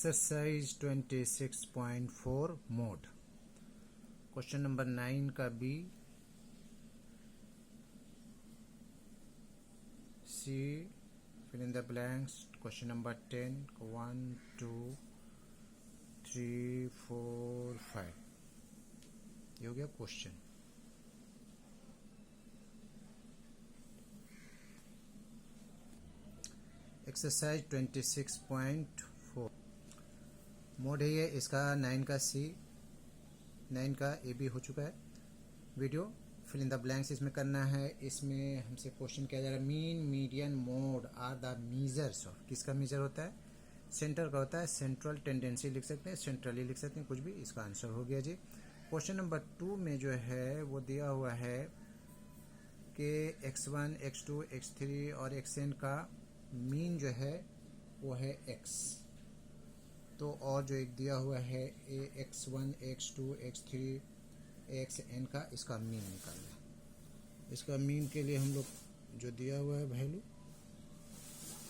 Exercise 26.4 mode. Question number 9 का B, C, fill in the blanks. Question number 10 1 2 3 4 5 ये हो गया क्वेश्चन। एक्सरसाइज 26.4 मोड है ये, इसका 9 का सी, 9 का ए बी हो चुका है। Video fill in the blanks इसमें करना है। इसमें हमसे क्वेश्चन किया जा रहा है, mean median mode are the measures of. किसका मेजर होता है? सेंटर का होता है। सेंट्रल टेंडेंसी लिख सकते हैं, सेंट्रली लिख सकते हैं, कुछ भी। इसका आंसर हो गया जी। क्वेश्चन नंबर 2 में जो है वो दिया हुआ है कि x1 x2 x3 और xn का मीन जो है वो है x। तो और जो एक दिया हुआ है x1 x2 x3 xn का, इसका मीन निकालना। इसका मीन के लिए हम लोग जो दिया हुआ है value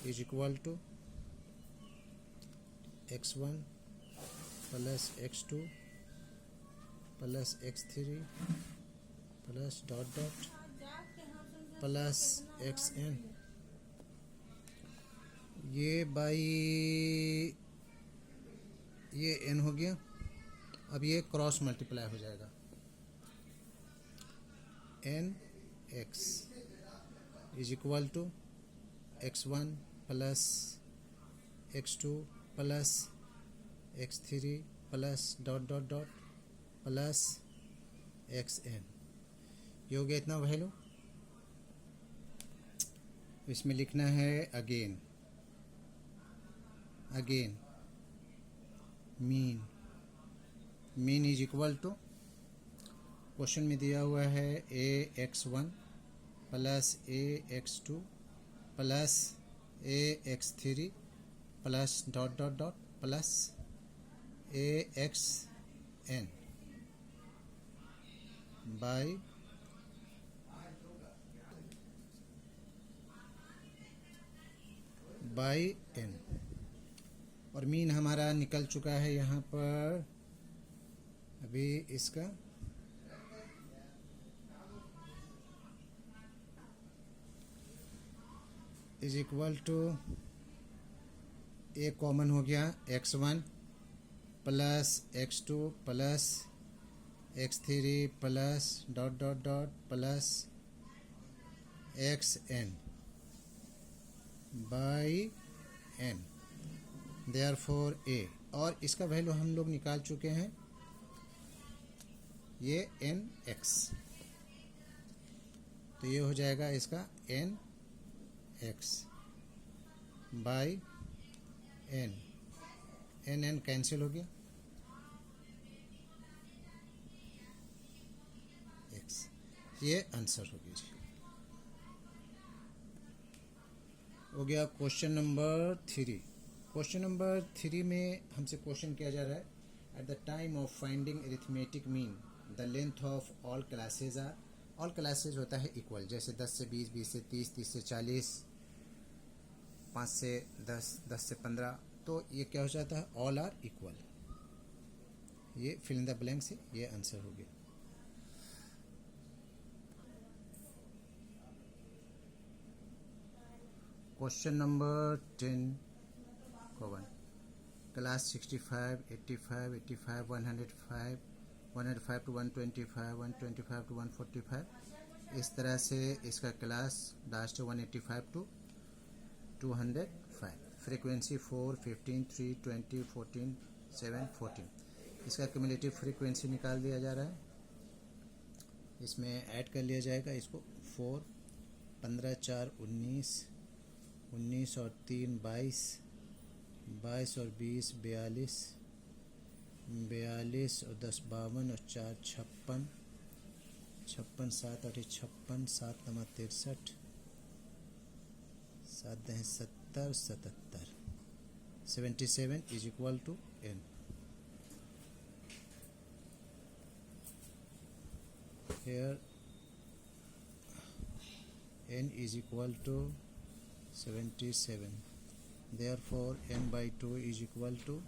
is equal to x1 plus x2 plus x3 plus dot dot plus xn, ये बाई ये n हो गया। अब ये क्रॉस मल्टीप्लाई हो जाएगा, n x is equal to x1 plus x2 plus x3 plus dot dot dot plus xn। ये हो गया इतना वैल्यू। इसमें लिखना है again mean is equal to, question में दिया हुआ है ax1 plus ax2 plus ax3 plus dot dot dot plus axn by n। और मीन हमारा निकल चुका है यहाँ पर। अभी इसका is equal to, A common हो गया, x1 plus x2 plus x3 plus dot dot dot plus xn by n। Therefore a, और इसका वैल्यू हम लोग निकाल चुके हैं, ये nx। तो ये हो जाएगा इसका nx बाई n कैंसिल हो गया, x। ये आंसर हो गया जी। हो गया क्वेश्चन नंबर 3। क्वेश्चन नंबर 3 में हमसे क्वेश्चन किया जा रहा है, at the time of finding arithmetic mean the length of all classes are. All classes होता है इक्वल, जैसे 10 से 20, 20 से 30, 30 से 40, 5 से 10, 10 से 15। तो ये क्या हो जाता है? All are equal. ये फिल इन द ब्लैंक से ये आंसर हो गया। Question number 10 1, class 65 85 85 105 105 to 125 125 to 145, इस तरह से इसका क्लास लास्ट 185 टू 205। फ्रीक्वेंसी 4 15 3 20 14 7 14। इसका क्यूमुलेटिव फ्रीक्वेंसी निकाल दिया जा रहा है। इसमें ऐड कर लिया जाएगा इसको। 4 15 4 19 19 और 3 22 22 और 20 42 42 और 10 52 और 4 56 56 7 8 56 7 9 63 7 10 70 77 77 is equal to n। here n is equal to 77, therefore n by 2 is equal to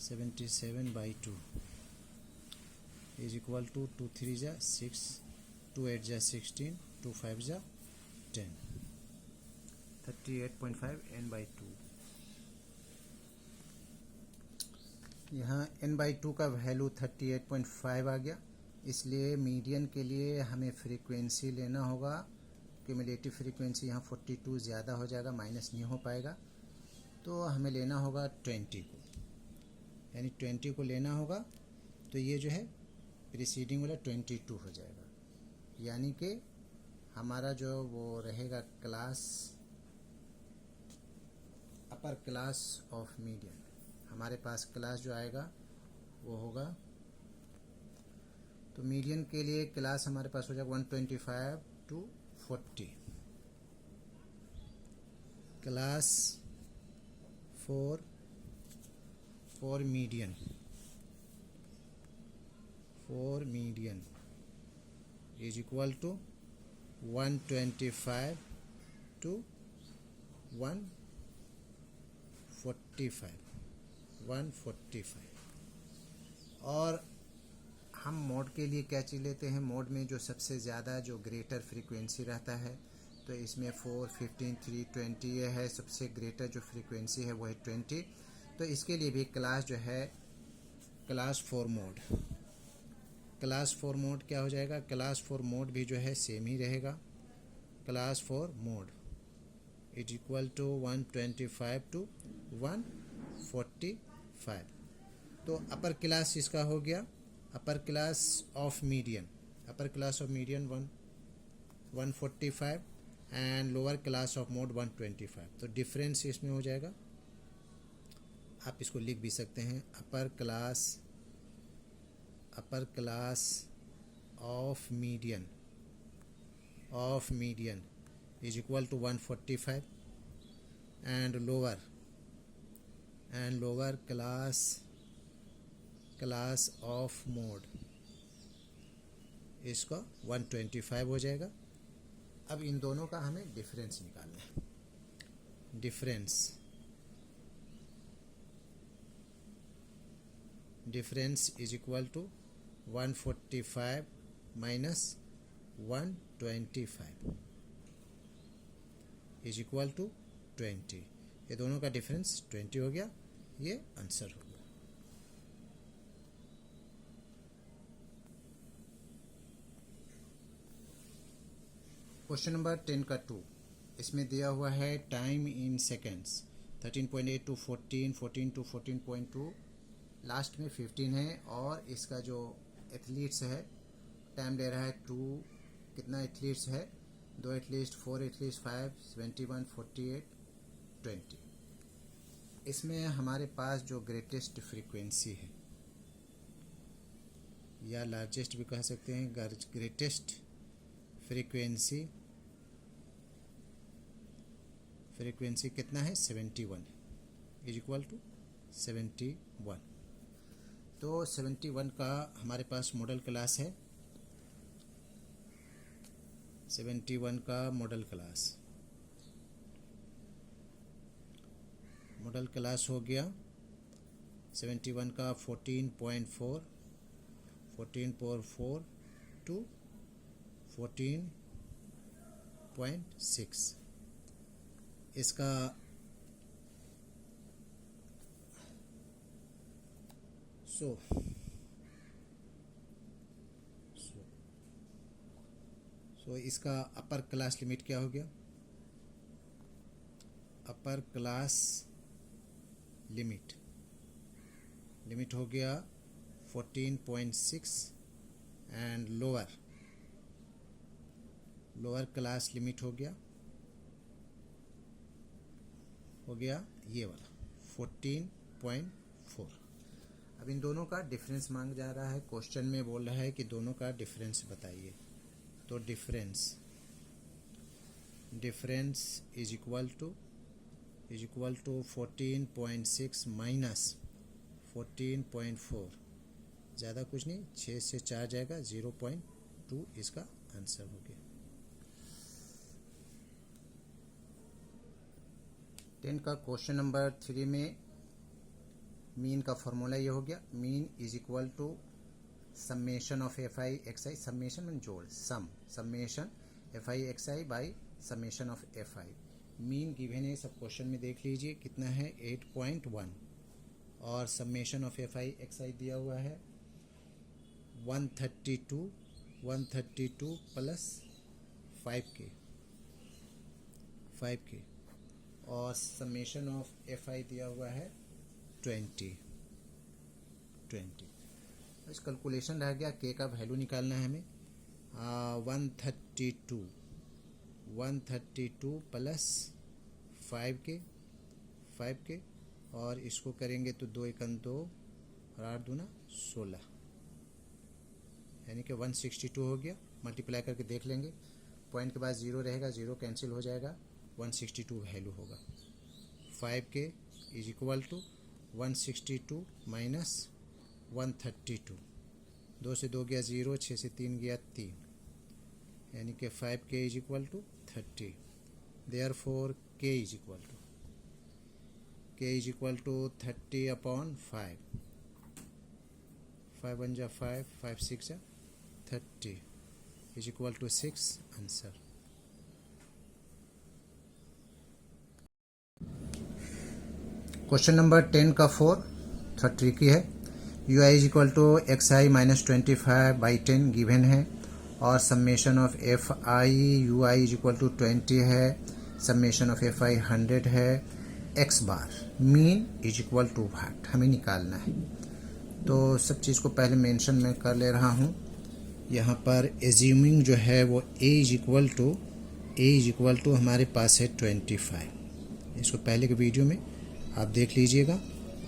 77/2 is equal to 2 3 जा 6, 2 8 जा 16, 2 5 जा 10, 38.5 n/2। यहाँ n/2 का वैल्यू 38.5 आ गया, इसलिए मीडियन के लिए हमें फ्रीक्वेंसी लेना होगा। क्यूमुलेटिव फ्रीक्वेंसी यहाँ 42 ज़्यादा हो जाएगा, माइनस नहीं हो पाएगा, तो हमें लेना होगा 20 को, यानी 20 को लेना होगा। तो ये जो है प्रीसीडिंग वाला 22 हो जाएगा, यानी कि हमारा जो वो रहेगा class, upper class of median, हमारे पास क्लास जो आएगा वो होगा, तो मीडियन के लिए क्लास हमारे पास हो जाएगा 125 to 40। Class for median is equal to 125 to 145। और हम मोड के लिए क्या चीज़ लेते हैं, मोड में जो सबसे ज़्यादा जो ग्रेटर फ्रीक्वेंसी रहता है, तो इसमें 4, 15, 3, 20 ये है, सबसे ग्रेटर जो फ्रीक्वेंसी है वो है 20। तो इसके लिए भी क्लास जो है क्लास 4 मोड क्या हो जाएगा, क्लास 4 मोड भी जो है सेम ही रहेगा। Class 4 mode is equal to 125 to 145। तो अपर क्लास इसका हो गया, upper class of median 145 and lower class of mode 125। तो डिफरेंस इसमें हो जाएगा, आप इसको लिख भी सकते हैं, upper class of median is equal to 145 and lower class of mode इसका 125 हो जाएगा। अब इन दोनों का हमें डिफरेंस निकालना है। Difference is equal to 145 minus 125 is equal to 20। ये दोनों का डिफरेंस 20 हो गया, ये आंसर हो गया। क्वेश्चन नंबर 10 का 2, इसमें दिया हुआ है time in seconds 13.8 to 14, 14 to 14.2, last में 15 है, और इसका जो एथलीट्स है टाइम ले रहा है 2, कितना एथलीट्स है, 2 एथलीट्स, 4 एथलीट्स, 5, 21, 48, 20। इसमें हमारे पास जो ग्रेटेस्ट फ्रीक्वेंसी है या लार्जेस्ट भी कह सकते हैं, ग्रेटेस्ट फ्रीक्वेंसी कितना है, 71 इज इक्वल टू 71। तो 71 का हमारे पास मॉडल क्लास है, 71 का मॉडल क्लास हो गया 71 का 14.4 to 14.6। इसका सो इसका अपर क्लास लिमिट क्या हो गया, अपर क्लास लिमिट हो गया 14.6 एंड लोअर क्लास लिमिट हो गया ये वाला 14.4। अब इन दोनों का डिफरेंस मांग जा रहा है, क्वेश्चन में बोल रहा है कि दोनों का डिफरेंस बताइए। तो difference is equal to 14.6 minus 14.4, ज़्यादा कुछ नहीं, 6 से 4 जाएगा, 0.2 इसका आंसर हो गया। 10 का क्वेश्चन नंबर 3 में मीन का फॉर्मूला ये हो गया, mean is equal to summation of F I X I, summation में जोड़, summation F I X I by summation of F I. Mean given है, सब क्वेश्चन में देख लीजिए कितना है 8.1, और summation of F I X I दिया हुआ है 132 प्लस 5k, और समेशन ऑफ एफ आई दिया हुआ है 20। इस कैलकुलेशन रह गया, के का वैल्यू निकालना है हमें। 132 प्लस 5k, और इसको करेंगे तो 2 एकम 2 और 8 दूना 16, यानी कि 162 हो गया। मल्टीप्लाई करके देख लेंगे, पॉइंट के बाद 0 रहेगा, 0 कैंसिल हो जाएगा, 162 वैल्यू होगा। 5k is equal to 162 minus 132, 2 से 2 गया 0, 6 से 3 गया 3, यानी कि 5k is equal to 30। Therefore k is equal to 30 upon 5, 5 1 जा 5, 5 6 जा 30 is equal to 6 answer. Question number 10 का 4 थोड़ा ट्रिकी है। U I is equal to X I minus 25/10 given है, और summation of F I U I is equal to 20 है, summation of F I 100 है, X bar mean is equal to what हमें निकालना है। तो सब चीज़ को पहले मेंशन मैं कर ले रहा हूँ। यहाँ पर एज्यूमिंग जो है वो ए इज इक्वल टू हमारे पास है 25, इसको पहले के वीडियो में आप देख लीजिएगा,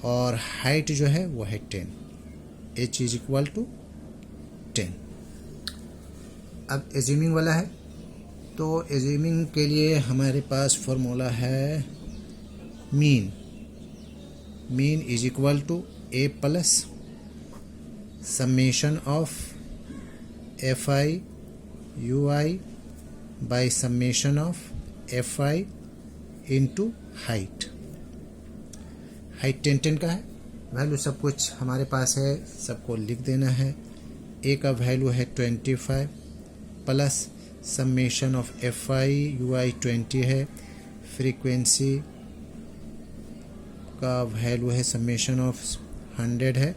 और हाइट जो है वो है 10, एच इज इक्वल टू 10। अब एज्यूमिंग वाला है, तो एज्यूमिंग के लिए हमारे पास फॉर्मूला है mean is equal to A plus summation of F I U I by summation of F I into height 10 का है, वैल्यू सब कुछ हमारे पास है, सबको लिख देना है। ए का वैल्यू है 25 plus summation of F I U I 20 है, फ्रीक्वेंसी का वैल्यू है समेशन ऑफ 100 है,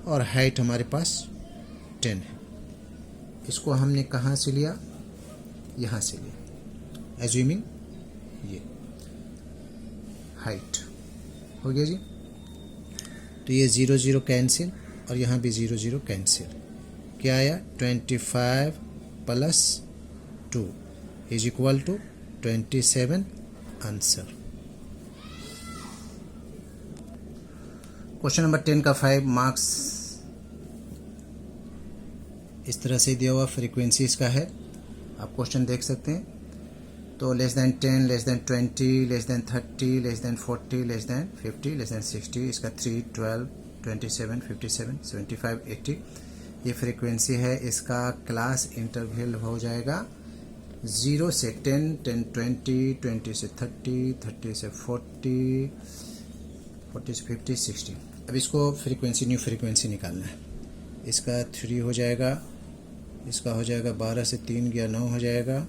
और हाइट हमारे पास 10 है। इसको हमने कहाँ से लिया, यहाँ से लिया, एज्यूमिंग ये हाइट हो गया जी। तो ये 0 0 कैंसिल, और यहाँ भी 0 0 कैंसिल, क्या आया 25 plus 2 is equal to 27 answer. Question number 10 का 5 मार्क्स इस तरह से दिया हुआ, फ्रीक्वेंसी इसका है, आप क्वेश्चन देख सकते हैं। तो less than 10, less than 20, less than 30, less than 40, less than 50, less than 60, इसका 3, 12, 27, 57, 75, 80 ये फ्रीक्वेंसी है। इसका क्लास इंटरवल हो जाएगा 0 से 10, 10 20, 20 से 30, 30 से 40, 40 से 50, 60। अब इसको फ्रीक्वेंसी न्यू फ्रीक्वेंसी निकालना है। इसका 3 हो जाएगा, इसका हो जाएगा 12 से 3 गया 9 हो जाएगा,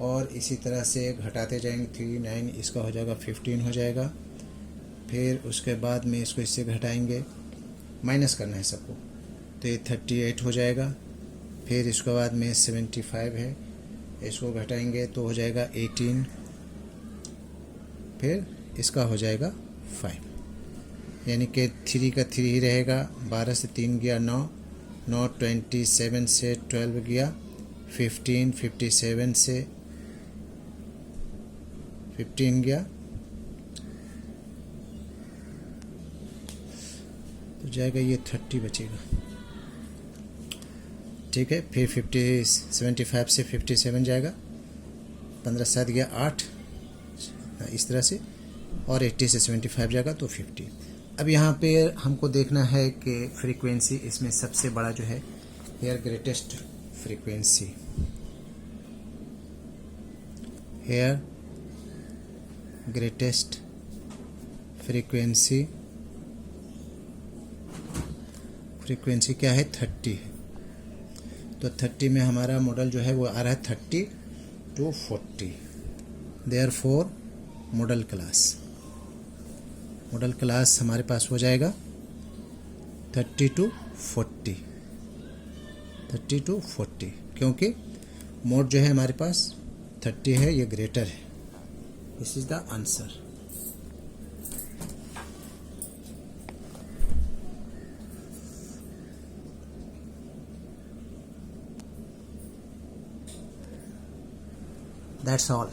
और इसी तरह से घटाते जाएंगे 3, 9, इसका हो जाएगा 15 हो जाएगा। फिर उसके बाद में इसको इससे घटाएंगे, माइनस करना है सबको, तो ये 38 हो जाएगा। फिर इसके बाद में 75 है, इसको घटाएंगे तो हो जाएगा 18, फिर इसका हो जाएगा 5, यानी कि 3 का 3 ही रहेगा। 12 से 3 गया 9, 9 27 से 12 गया 15, 57 से 15 गया, तो जाएगा ये 30 बचेगा, ठीक है। फिर 75 से 57 जाएगा, 15 7 गया 8, इस तरह से, और 80 से 75 जाएगा तो 50। अब यहाँ पे हमको देखना है कि फ्रीक्वेंसी इसमें सबसे बड़ा जो है, here greatest frequency, here greatest frequency frequency क्या है 30 है, तो 30 में हमारा मॉडल जो है वो आ रहा है 30 to 40। देयरफॉर मॉडल क्लास हमारे पास हो जाएगा 30 to 40, क्योंकि मोड जो है हमारे पास 30 है, ये ग्रेटर है। This is the answer. That's all.